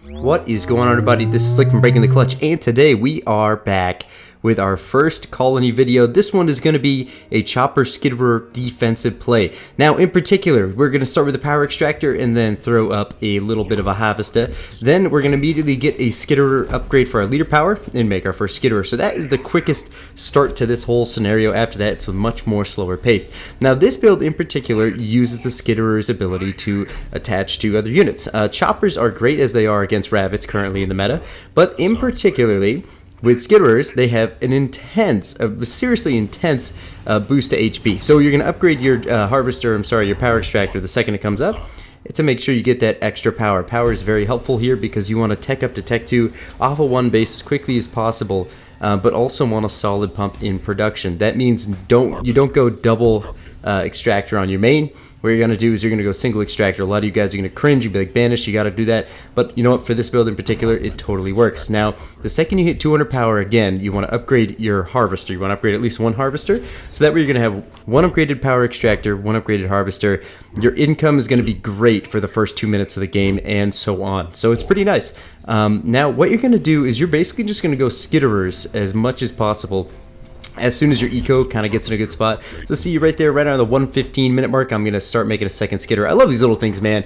What is going on, everybody? This is Slick from Breaking the Clutch, and today we are back with our first colony video. This one is going to be a Chopper Skitterer defensive play. Now, in particular, we're going to start with the power extractor and then throw up a little bit of a harvester. Then we're going to immediately get a Skitterer upgrade for our leader power and make our first Skitterer. So that is the quickest start to this whole scenario. After that, it's a much more slower pace. Now, this build in particular uses the Skitterer's ability to attach to other units. Choppers are great as they are against rabbits currently in the meta, but in particularly with Skitterers, they have an intense, a seriously intense boost to HP. So you're going to upgrade your your power extractor the second it comes up to make sure you get that extra power. Power is very helpful here because you want to tech up to tech 2 off of one base as quickly as possible, but also want a solid pump in production. That means you don't go double extractor on your main. What you're going to do is you're going to go single extractor. A lot of you guys are going to cringe. You'll be like, banished, you got to do that. But you know what? For this build in particular, it totally works. Now, the second you hit 200 power, again, you want to upgrade your harvester. You want to upgrade at least one harvester. So that way you're going to have one upgraded power extractor, one upgraded harvester. Your income is going to be great for the first 2 minutes of the game and so on. So it's pretty nice. Now, what you're going to do is you're basically just going to go Skitterers as much as possible as soon as your eco kind of gets in a good spot. So see you right there, right around the 1:15 minute mark, I'm going to start making a second Skitterer. I love these little things, man.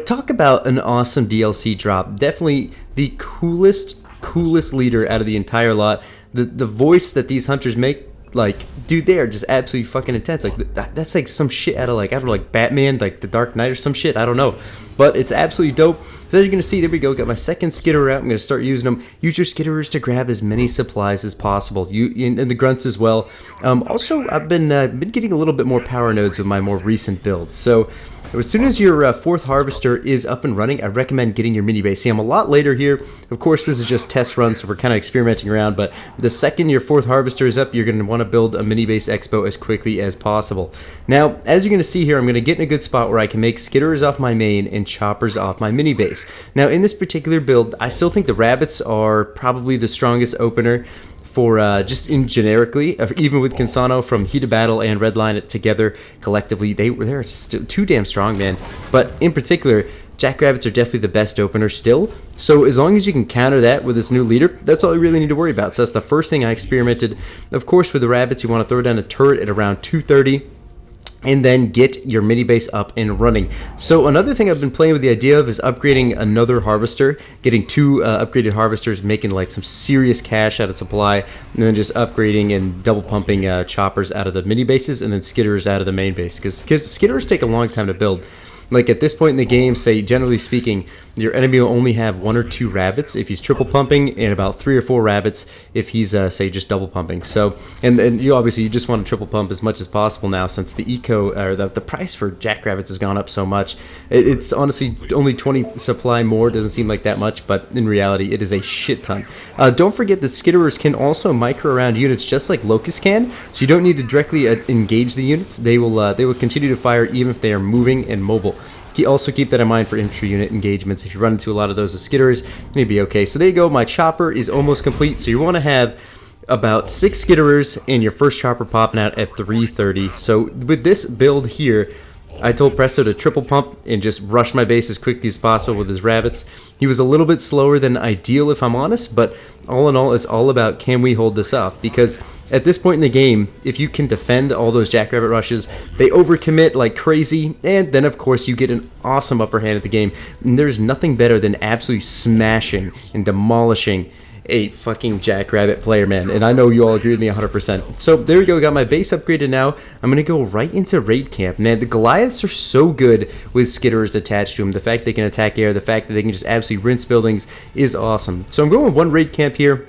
Talk about an awesome DLC drop. Definitely the coolest leader out of the entire lot. The voice that these hunters make, like, dude, they are just absolutely fucking intense. Like, that's like some shit out of, like, I don't know, like Batman, like the Dark Knight or some shit. I don't know. But it's absolutely dope. So as you're going to see, there we go. Got my second Skitterer out. I'm going to start using them. Use your Skitterers to grab as many supplies as possible. And the grunts as well. Also, I've been getting a little bit more power nodes with my more recent builds. So as soon as your fourth harvester is up and running, I recommend getting your mini base. See, I'm a lot later here. Of course, this is just test run, so we're kind of experimenting around. But the second your fourth harvester is up, you're going to want to build a mini base expo as quickly as possible. Now, as you're going to see here, I'm going to get in a good spot where I can make Skitterers off my main and Choppers off my mini base. Now, in this particular build, I still think the rabbits are probably the strongest opener for just in generically, even with Consano from Heat of Battle and Redline it together collectively, they're still too damn strong, man. But in particular, Jackrabbits are definitely the best opener still. So as long as you can counter that with this new leader, that's all you really need to worry about. So that's the first thing I experimented. Of course, with the rabbits, you want to throw down a turret at around 230. And then get your mini base up and running. So another thing I've been playing with the idea of is upgrading another harvester, getting 2 upgraded harvesters, making like some serious cash out of supply, and then just upgrading and double pumping choppers out of the mini bases and then skitterers out of the main base. Because skitterers take a long time to build. Like at this point in the game, say generally speaking, your enemy will only have 1 or 2 rabbits if he's triple pumping, and about 3 or 4 rabbits if he's say just double pumping. So and you obviously you just want to triple pump as much as possible now, since the eco or the price for jackrabbits has gone up so much. It's honestly only 20 supply more. Doesn't seem like that much, but in reality it is a shit ton. Don't forget that skitterers can also micro around units just like locusts can, so you don't need to directly engage the units. They will continue to fire even if they are moving and mobile. Also keep that in mind for infantry unit engagements. If you run into a lot of those as skitterers, you may be okay. So there you go. My chopper is almost complete. So you want to have about 6 skitterers and your first chopper popping out at 330. So with this build here, I told Presto to triple pump and just rush my base as quickly as possible with his rabbits. He was a little bit slower than ideal, if I'm honest, but all in all, it's all about can we hold this off? Because at this point in the game, if you can defend all those jackrabbit rushes, they overcommit like crazy, and then of course you get an awesome upper hand at the game. And there's nothing better than absolutely smashing and demolishing a fucking jackrabbit player, man, and I know you all agree with me 100%. So there we go, got my base upgraded now. I'm gonna go right into raid camp, man. The Goliaths are so good with skitterers attached to them. The fact they can attack air, the fact that they can just absolutely rinse buildings is awesome. So I'm going with one raid camp here.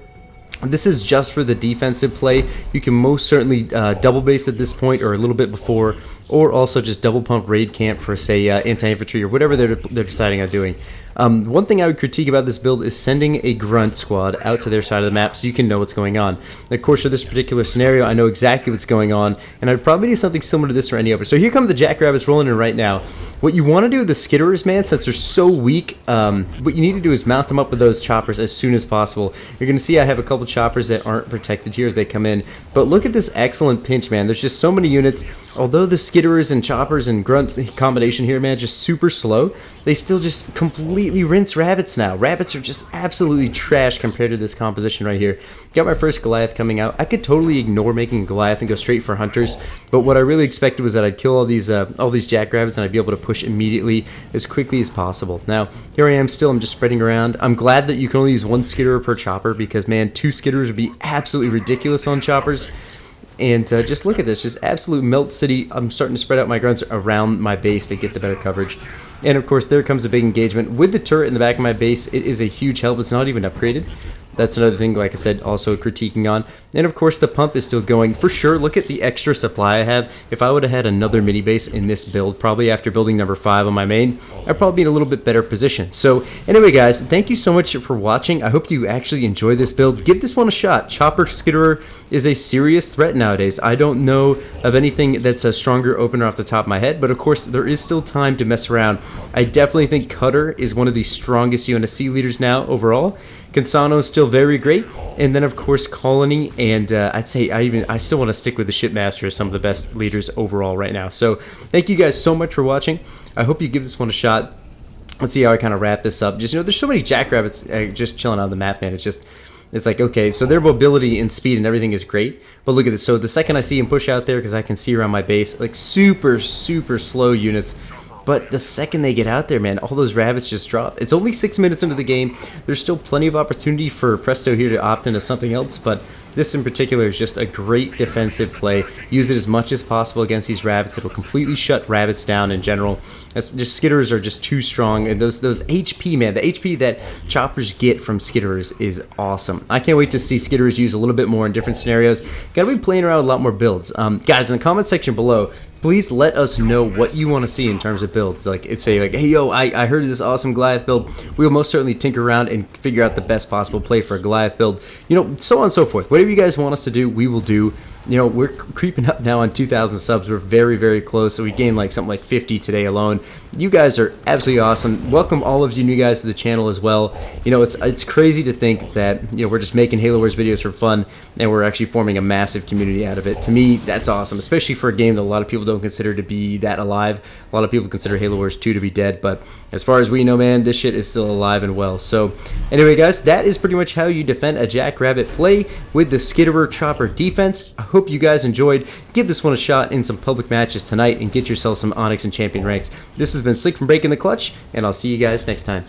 This is just for the defensive play. You can most certainly double base at this point or a little bit before, or also just double pump raid camp for, say, anti-infantry or whatever they're deciding on doing. One thing I would critique about this build is sending a grunt squad out to their side of the map so you can know what's going on. Of course, for this particular scenario, I know exactly what's going on, and I'd probably do something similar to this or any other. So here come the jackrabbits rolling in right now. What you want to do with the skitterers, man, since they're so weak, what you need to do is mount them up with those choppers as soon as possible. You're going to see I have a couple choppers that aren't protected here as they come in. But look at this excellent pinch, man. There's just so many units. Although the skitterers and choppers and grunt combination here, man, just super slow, they still just completely completely rinse rabbits now. Rabbits are just absolutely trash compared to this composition right here. Got my first Goliath coming out. I could totally ignore making Goliath and go straight for hunters, but what I really expected was that I'd kill all these jackrabbits and I'd be able to push immediately as quickly as possible. Now, here I am still, I'm just spreading around. I'm glad that you can only use 1 skitterer per chopper because, man, 2 skitterers would be absolutely ridiculous on choppers. And just look at this, just absolute melt city. I'm starting to spread out my grunts around my base to get the better coverage. And of course, there comes a big engagement. With the turret in the back of my base, it is a huge help. It's not even upgraded. That's another thing, like I said, also critiquing on. And of course, the pump is still going. For sure, look at the extra supply I have. If I would have had another mini base in this build, probably after building number 5 on my main, I'd probably be in a little bit better position. So anyway, guys, thank you so much for watching. I hope you actually enjoy this build. Give this one a shot. Chopper Skitterer is a serious threat nowadays. I don't know of anything that's a stronger opener off the top of my head, but of course, there is still time to mess around. I definitely think Cutter is one of the strongest UNSC leaders now overall. Consano is still very great, and then of course Colony, and I'd say I still want to stick with the Shipmaster as some of the best leaders overall right now. So thank you guys so much for watching. I hope you give this one a shot. Let's see how I kind of wrap this up. Just, you know, there's so many jackrabbits just chilling on the map, man. It's like, okay, so their mobility and speed and everything is great, but look at this. So the second I see him push out there, because I can see around my base, like super slow units. But the second they get out there, man, all those rabbits just drop. It's only 6 minutes into the game. There's still plenty of opportunity for Presto here to opt into something else, but this in particular is just a great defensive play. Use it as much as possible against these rabbits. It'll completely shut rabbits down in general. Just skitterers are just too strong, and those HP, man, the HP that choppers get from skitterers is awesome. I can't wait to see skitterers used a little bit more in different scenarios. Gotta be playing around with a lot more builds. Guys, in the comment section below, please let us know what you want to see in terms of builds. Like, say like, hey yo, I heard of this awesome Goliath build. We'll most certainly tinker around and figure out the best possible play for a Goliath build. You know, so on and so forth. Whatever you guys want us to do, we will do. You know, we're creeping up now on 2,000 subs. We're very close. So we gained like something like 50 today alone. You guys are absolutely awesome. Welcome all of you new guys to the channel as well. You know, it's crazy to think that, you know, we're just making Halo Wars videos for fun and we're actually forming a massive community out of it. To me, that's awesome, especially for a game that a lot of people don't consider to be that alive. A lot of people consider Halo Wars 2 to be dead, but as far as we know, man, this shit is still alive and well. So anyway, guys, that is pretty much how you defend a jackrabbit play with the Skitterer-Chopper defense. I hope you guys enjoyed. Give this one a shot in some public matches tonight and get yourself some Onyx and Champion ranks. This has been Slick from Breaking the Clutch, and I'll see you guys next time.